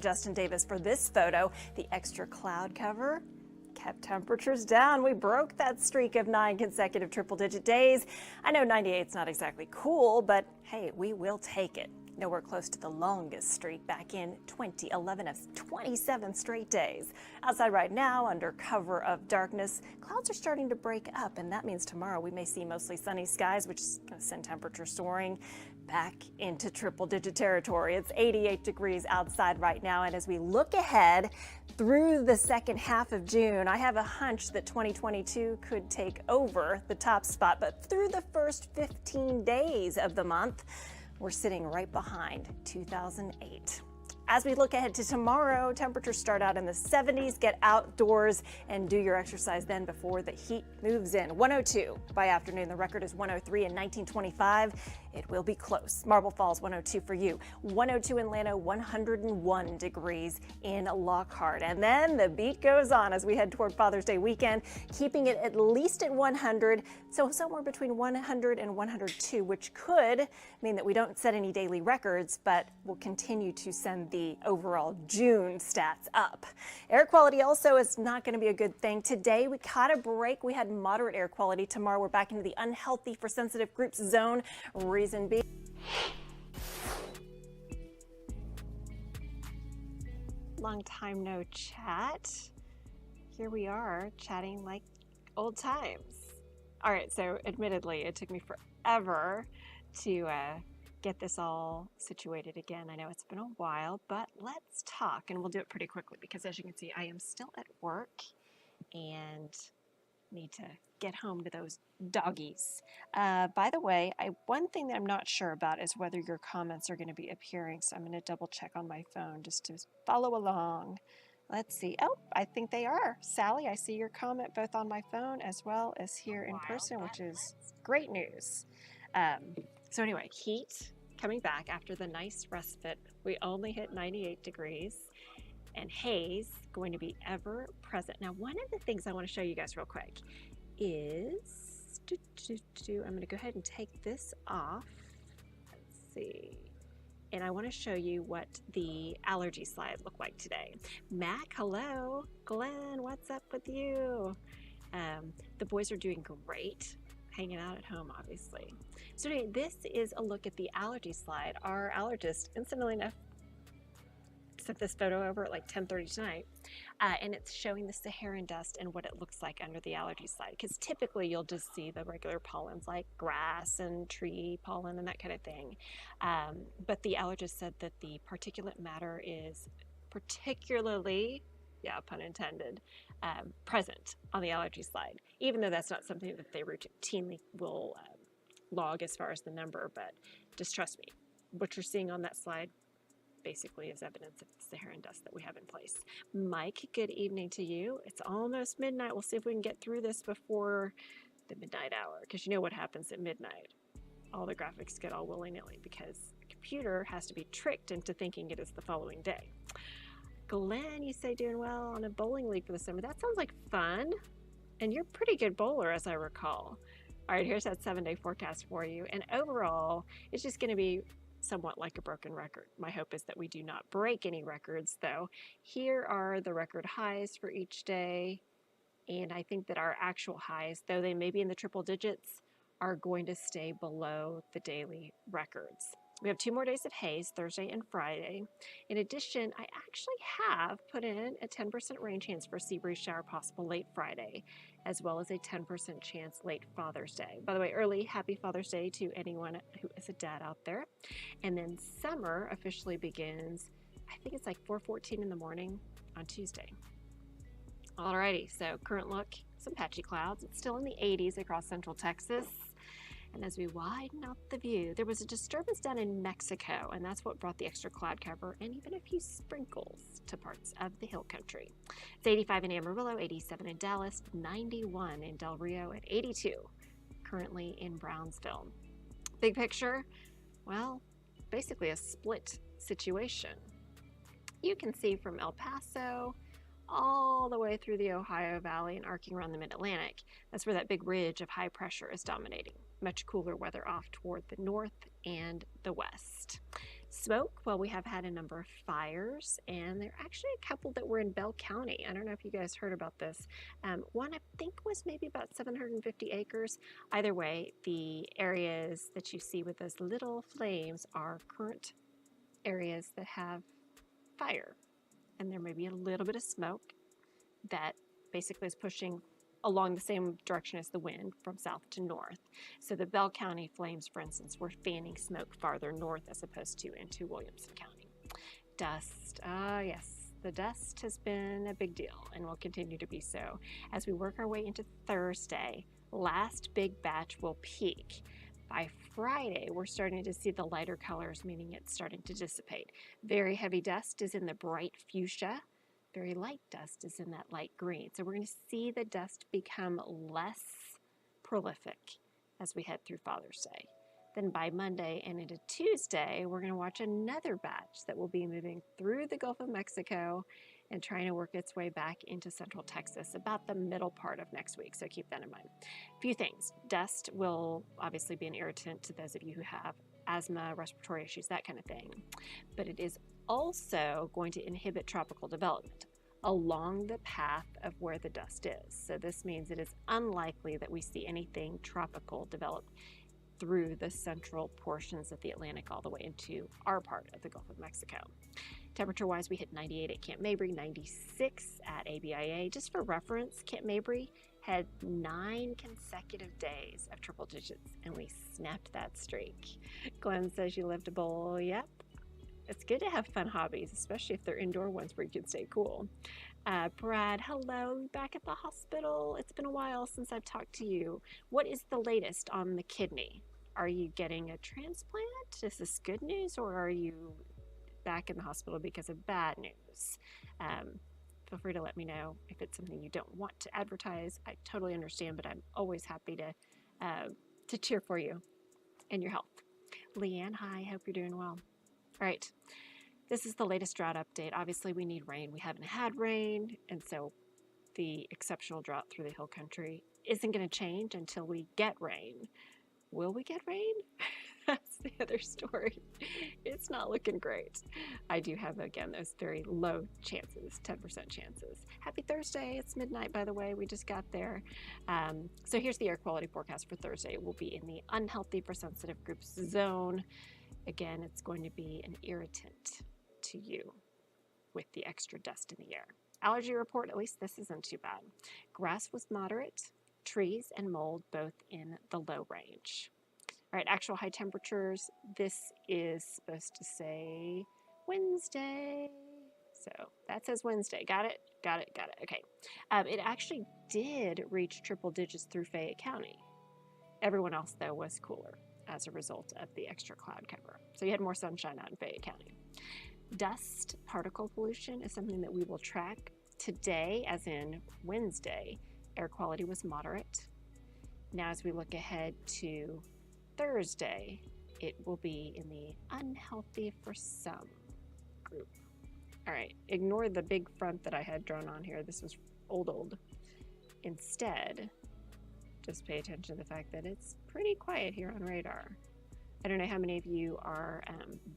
Justin Davis for this photo. The extra cloud cover kept temperatures down. We broke that streak of 9 consecutive triple-digit days. I know 98's not exactly cool, but hey, we will take it. Nowhere close to the longest streak back in 2011 of 27 straight days. Outside right now, under cover of darkness, clouds are starting to break up, and that means tomorrow we may see mostly sunny skies, which is going to send temperatures soaring back into triple-digit territory. It's 88 degrees outside right now, and as we look ahead through the second half of June, I have a hunch that 2022 could take over the top spot, but through the first 15 days of the month, we're sitting right behind 2008. As we look ahead to tomorrow, temperatures start out in the 70s. Get outdoors and do your exercise then before the heat moves in. 102 by afternoon. The record is 103 in 1925. It will be close. Marble Falls, 102 for you. 102 in Llano, 101 degrees in Lockhart. And then the beat goes on as we head toward Father's Day weekend, keeping it at least at 100. So somewhere between 100 and 102, which could mean that we don't set any daily records, but will continue to send the overall June stats up. Air quality also is not going to be a good thing. Today we caught a break. We had moderate air quality. Tomorrow we're back into the unhealthy for sensitive groups zone. Reason being, long time no chat. Here we are chatting like old times. All right, so admittedly it took me forever to get this all situated again. I know it's been a while, but let's talk, and we'll do it pretty quickly because as you can see, I am still at work and need to get home to those doggies. By the way, one thing that I'm not sure about is whether your comments are going to be appearing, so I'm going to double check on my phone just to follow along. Let's see. Oh, I think they are. Sally, I see your comment both on my phone as well as here in person, which is great news. So anyway, heat coming back after the nice respite. We only hit 98 degrees, and haze going to be ever present. Now, one of the things I want to show you guys real quick is, I'm going to go ahead and take this off. Let's see. And I want to show you what the allergy slide looked like today. Mac, hello. Glenn, what's up with you? The boys are doing great, hanging out at home, obviously. So anyway, this is a look at the allergy slide. Our allergist, incidentally enough, sent this photo over at like 10:30 tonight, and it's showing the Saharan dust and what it looks like under the allergy slide, because typically you'll just see the regular pollens like grass and tree pollen and that kind of thing, but the allergist said that the particulate matter is particularly, yeah, pun intended, present on the allergy slide, even though that's not something that they routinely will log as far as the number. But just trust me, what you're seeing on that slide basically is evidence of the Saharan dust that we have in place. Mike, good evening to you. It's almost midnight. We'll see if we can get through this before the midnight hour, because you know what happens at midnight. All the graphics get all willy-nilly because the computer has to be tricked into thinking it is the following day. Glenn, you say doing well on a bowling league for the summer. That sounds like fun. And you're a pretty good bowler, as I recall. All right, here's that 7-day forecast for you. And overall, it's just going to be somewhat like a broken record. My hope is that we do not break any records, though. Here are the record highs for each day, and I think that our actual highs, though they may be in the triple digits, are going to stay below the daily records. We have 2 more days of haze, Thursday and Friday. In addition, I actually have put in a 10% rain chance for sea breeze shower possible late Friday, as well as a 10% chance late Father's Day. By the way, early happy Father's Day to anyone who is a dad out there. And then summer officially begins, I think it's like 4:14 in the morning on Tuesday. Alrighty, so current look, some patchy clouds. It's still in the 80s across central Texas. And as we widen out the view, there was a disturbance down in Mexico, and that's what brought the extra cloud cover and even a few sprinkles to parts of the hill country. It's 85 in Amarillo, 87 in Dallas, 91 in Del Rio, and 82 currently in Brownsville. Big picture, well, basically a split situation. You can see from El Paso all the way through the Ohio Valley and arcing around the Mid-Atlantic. That's where that big ridge of high pressure is dominating. Much cooler weather off toward the north and the west. Smoke, well, we have had a number of fires, and there are actually a couple that were in Bell County. I don't know if you guys heard about this. One, I think, was maybe about 750 acres. Either way, the areas that you see with those little flames are current areas that have fire, and there may be a little bit of smoke that basically is pushing along the same direction as the wind from south to north. So the Bell County flames, for instance, were fanning smoke farther north as opposed to into Williamson County. Dust, yes, the dust has been a big deal and will continue to be so. As we work our way into Thursday, last big batch will peak. By Friday, we're starting to see the lighter colors, meaning it's starting to dissipate. Very heavy dust is in the bright fuchsia. Very light dust is in that light green. So we're going to see the dust become less prolific as we head through Father's Day. Then by Monday and into Tuesday, we're going to watch another batch that will be moving through the Gulf of Mexico and trying to work its way back into central Texas about the middle part of next week. So keep that in mind. A few things. Dust will obviously be an irritant to those of you who have asthma, respiratory issues, that kind of thing. But it is also going to inhibit tropical development along the path of where the dust is. So this means it is unlikely that we see anything tropical develop through the central portions of the Atlantic all the way into our part of the Gulf of Mexico. Temperature-wise, we hit 98 at Camp Mabry, 96 at ABIA. Just for reference, Camp Mabry had 9 consecutive days of triple digits, and we snapped that streak. Glenn says you lived a bowl. Yep. It's good to have fun hobbies, especially if they're indoor ones where you can stay cool. Brad, hello, back at the hospital. It's been a while since I've talked to you. What is the latest on the kidney? Are you getting a transplant? Is this good news, or are you back in the hospital because of bad news? Feel free to let me know if it's something you don't want to advertise. I totally understand, but I'm always happy to cheer for you and your health. Leanne, hi, hope you're doing well. All right, this is the latest drought update. Obviously, we need rain. We haven't had rain, and so the exceptional drought through the hill country isn't going to change until we get rain. Will we get rain? That's the other story. It's not looking great. I do have, again, those very low chances, 10% chances. Happy Thursday. It's midnight, by the way. We just got there. So here's the air quality forecast for Thursday. It will be in the unhealthy for sensitive groups zone. Again, it's going to be an irritant to you with the extra dust in the air. Allergy report, at least this isn't too bad. Grass was moderate, trees and mold both in the low range. All right, actual high temperatures, this is supposed to say Wednesday. So that says Wednesday. Got it? Got it, got it. Okay. It actually did reach triple digits through Fayette County. Everyone else, though, was cooler as a result of the extra cloud cover. So you had more sunshine out in Fayette County. Dust particle pollution is something that we will track today, as in Wednesday. Air quality was moderate. Now as we look ahead to Thursday, it will be in the unhealthy for some group. All right, ignore the big front that I had drawn on here. This was old. Instead, just pay attention to the fact that it's pretty quiet here on radar. I don't know how many of you are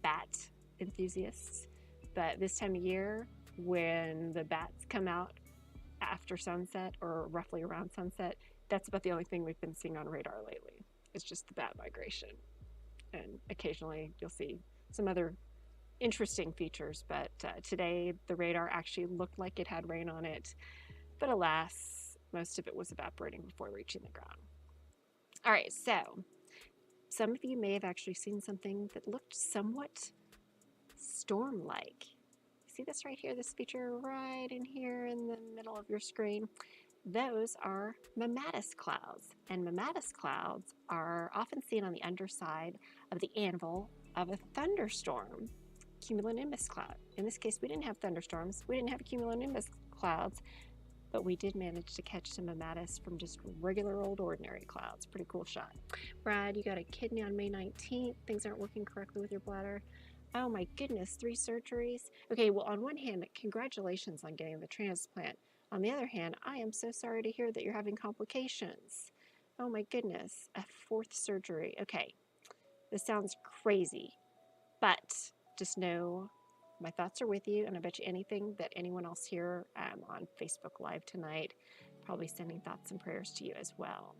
bat enthusiasts, but this time of year, when the bats come out after sunset or roughly around sunset, that's about the only thing we've been seeing on radar lately. It's just the bat migration. And occasionally you'll see some other interesting features, but today the radar actually looked like it had rain on it, but alas, most of it was evaporating before reaching the ground. All right, so some of you may have actually seen something that looked somewhat storm-like. See this right here, this feature right in here in the middle of your screen? Those are mammatus clouds, and mammatus clouds are often seen on the underside of the anvil of a thunderstorm cumulonimbus cloud. In this case, we didn't have thunderstorms, we didn't have cumulonimbus clouds, but we did manage to catch some mammatus from just regular old ordinary clouds. Pretty cool shot. Brad, you got a kidney on May 19th. Things aren't working correctly with your bladder. Oh my goodness, 3 surgeries. Okay, well, on one hand, congratulations on getting the transplant. On the other hand, I am so sorry to hear that you're having complications. Oh my goodness, a 4th surgery. Okay, this sounds crazy, but just know my thoughts are with you, and I bet you anything that anyone else here on Facebook Live tonight probably sending thoughts and prayers to you as well.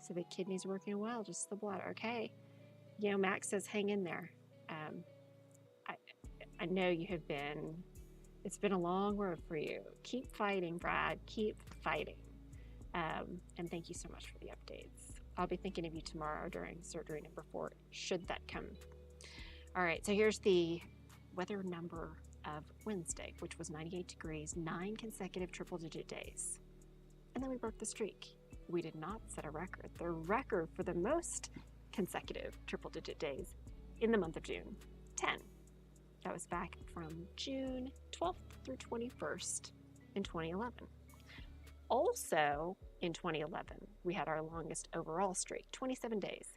So the kidney's working well, just the blood. Okay. You know, Max says, hang in there. I know you have been, it's been a long road for you. Keep fighting, Brad. Keep fighting. And thank you so much for the updates. I'll be thinking of you tomorrow during surgery number 4, should that come. All right, so here's the weather number of Wednesday, which was 98 degrees, 9 consecutive triple-digit days. And then we broke the streak. We did not set a record. The record for the most consecutive triple-digit days in the month of June, 10. That was back from June 12th through 21st in 2011. Also, in 2011, we had our longest overall streak, 27 days,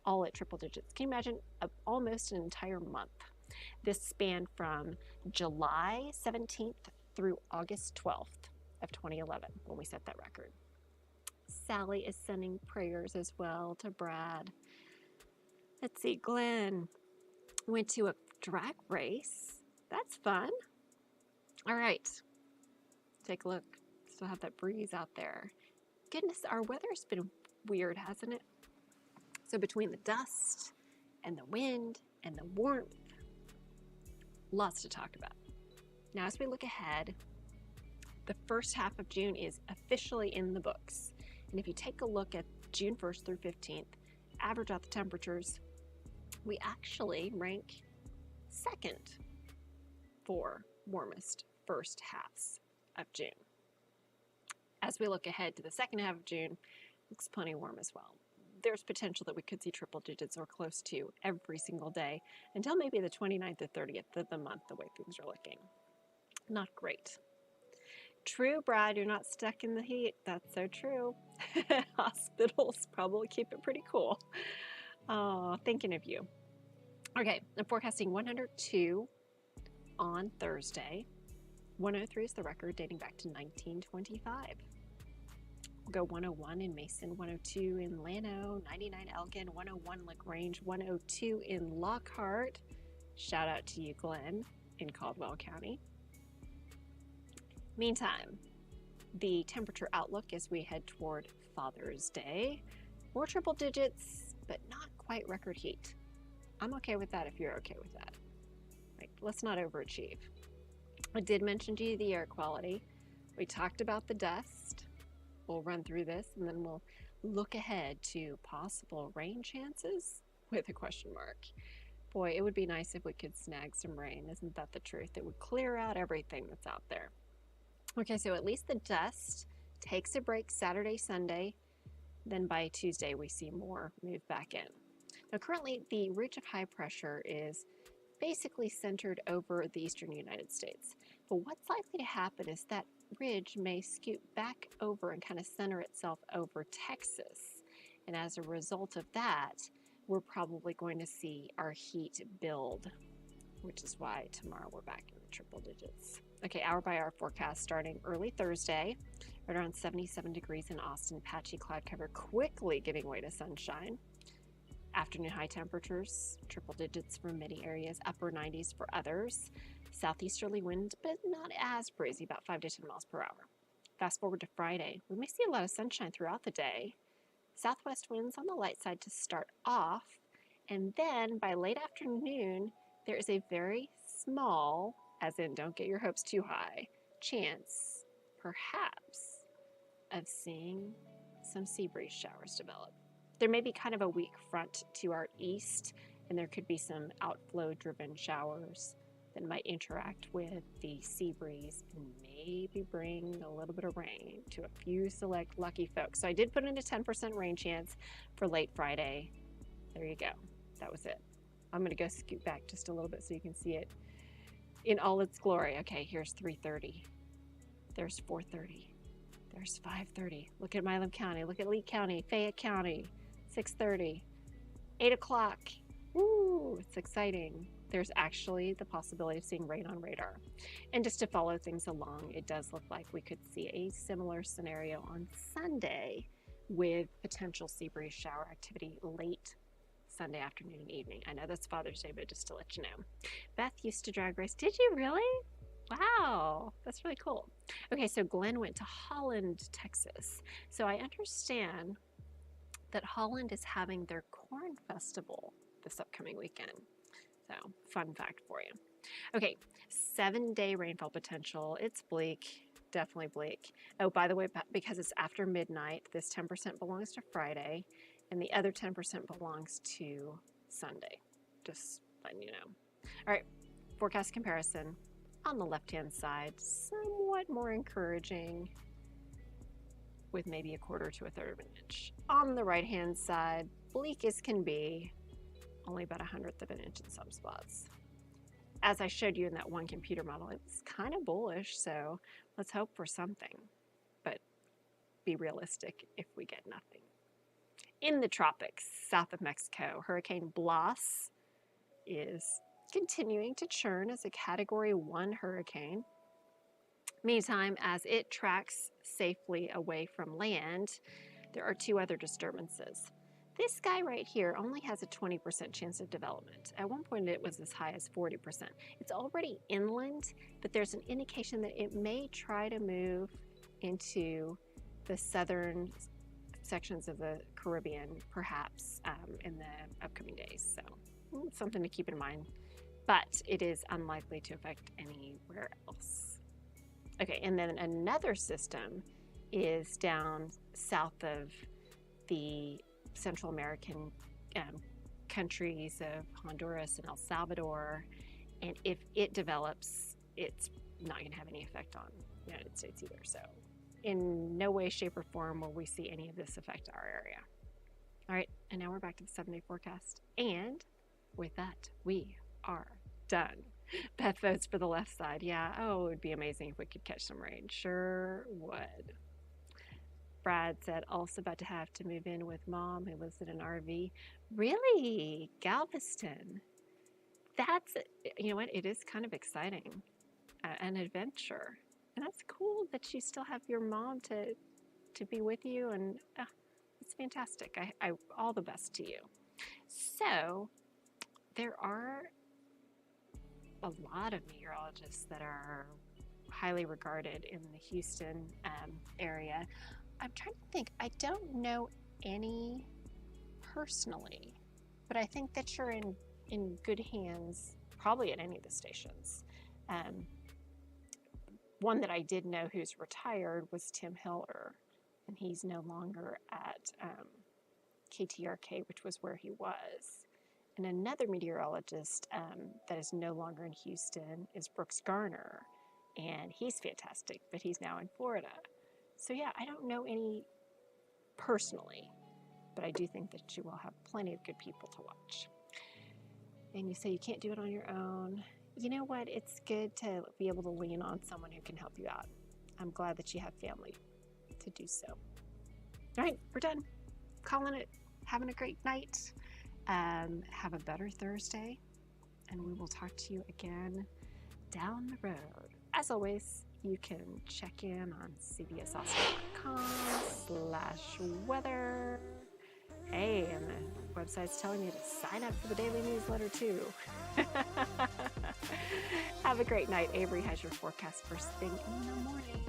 all at triple digits. Can you imagine almost an entire month? This spanned from July 17th through August 12th of 2011 when we set that record. Sally is sending prayers as well to Brad. Let's see, Glenn went to a drag race. That's fun. All right, take a look. Still have that breeze out there. Goodness, our weather's been weird, hasn't it? So between the dust and the wind and the warmth, lots to talk about. Now, as we look ahead, the first half of June is officially in the books. And if you take a look at June 1st through 15th, average out the temperatures, we actually rank second for warmest first halves of June. As we look ahead to the second half of June, looks plenty warm as well. There's potential that we could see triple digits or close to every single day until maybe the 29th or 30th of the month, the way things are looking. Not great. True, Brad, you're not stuck in the heat. That's so true. Hospitals probably keep it pretty cool. Oh, thinking of you. Okay, I'm forecasting 102 on Thursday. 103 is the record dating back to 1925. We'll go 101 in Mason, 102 in Llano, 99 Elgin, 101 LaGrange, 102 in Lockhart. Shout out to you, Glenn, in Caldwell County. Meantime, the temperature outlook as we head toward Father's Day. More triple digits, but not quite record heat. I'm okay with that if you're okay with that. Like, let's not overachieve. I did mention to you the air quality. We talked about the dust. We'll run through this and then we'll look ahead to possible rain chances with a question mark. Boy, it would be nice if we could snag some rain. Isn't that the truth? It would clear out everything that's out there. Okay, so at least the dust takes a break Saturday, Sunday. Then by Tuesday, we see more move back in. Now, currently, the ridge of high pressure is basically centered over the eastern United States. But what's likely to happen is that ridge may scoot back over and kind of center itself over Texas. And as a result of that, we're probably going to see our heat build, which is why tomorrow we're back in the triple digits. Okay, hour by hour forecast starting early Thursday, right around 77 degrees in Austin, patchy cloud cover quickly giving way to sunshine. Afternoon high temperatures, triple digits for many areas, upper 90s for others. Southeasterly wind, but not as breezy, about 5 to 10 miles per hour. Fast forward to Friday, we may see a lot of sunshine throughout the day. Southwest winds on the light side to start off, and then by late afternoon, there is a very small, as in don't get your hopes too high, chance, perhaps, of seeing some sea breeze showers develop. There may be kind of a weak front to our east, and there could be some outflow-driven showers that might interact with the sea breeze and maybe bring a little bit of rain to a few select lucky folks. So I did put in a 10% rain chance for late Friday. There you go. That was it. I'm going to go scoot back just a little bit so you can see it in all its glory. Okay, here's 3:30. There's 4:30. There's 5:30. Look at Milam County. Look at Lee County, Fayette County. 6:30. 8 o'clock. Woo, it's exciting. There's actually the possibility of seeing rain on radar. And just to follow things along, it does look like we could see a similar scenario on Sunday with potential sea breeze shower activity late Sunday afternoon and evening. I know that's Father's Day, but just to let you know. Beth used to drag race. Did you really? Wow, that's really cool. Okay, so Glenn went to Holland, Texas. So I understand that Holland is having their corn festival this upcoming weekend. So, fun fact for you. Okay, 7-day rainfall potential. It's bleak, definitely bleak. Oh, by the way, because it's after midnight, this 10% belongs to Friday, and the other 10% belongs to Sunday. Just letting you know. All right, forecast comparison. On the left-hand side, somewhat more encouraging, with maybe a quarter to a third of an inch. On the right-hand side, bleak as can be, only about 1/100 of an inch in some spots. As I showed you in that one computer model, it's kind of bullish, so let's hope for something, but be realistic if we get nothing. In the tropics, south of Mexico, Hurricane Blas is continuing to churn as a Category 1 hurricane. Meantime, as it tracks safely away from land, there are 2 other disturbances. This guy right here only has a 20% chance of development. At one point it was as high as 40%. It's already inland, but there's an indication that it may try to move into the southern sections of the Caribbean, perhaps in the upcoming days. So something to keep in mind, but it is unlikely to affect anywhere else. Okay, and then another system is down south of the Central American countries of Honduras and El Salvador, and if it develops, it's not going to have any effect on the United States either. So in no way, shape, or form will we see any of this affect our area. All right, and now we're back to the 7-day forecast, and with that, we are done. Beth votes for the left side. Yeah, oh, it would be amazing if we could catch some rain. Sure would. Brad said, also about to have to move in with mom who lives in an RV. Really? Galveston? That's, you know what, it is kind of exciting. An adventure. And that's cool that you still have your mom to be with you, and it's fantastic. I all the best to you. So there are a lot of meteorologists that are highly regarded in the Houston area. I'm trying to think. I don't know any personally, but I think that you're in good hands probably at any of the stations. One that I did know who's retired was Tim Hiller, and he's no longer at KTRK, which was where he was. And another meteorologist that is no longer in Houston is Brooks Garner, and he's fantastic, but he's now in Florida. So yeah, I don't know any personally, but I do think that you will have plenty of good people to watch. And you say you can't do it on your own. You know what? It's good to be able to lean on someone who can help you out. I'm glad that you have family to do so. All right, we're done. Calling it. Having a great night. Have a better Thursday, and we will talk to you again down the road. As always, you can check in on cbsawesome.com/weather. Hey, and the website's telling you to sign up for the daily newsletter too. Have a great night. Avery has your forecast first thing in the morning.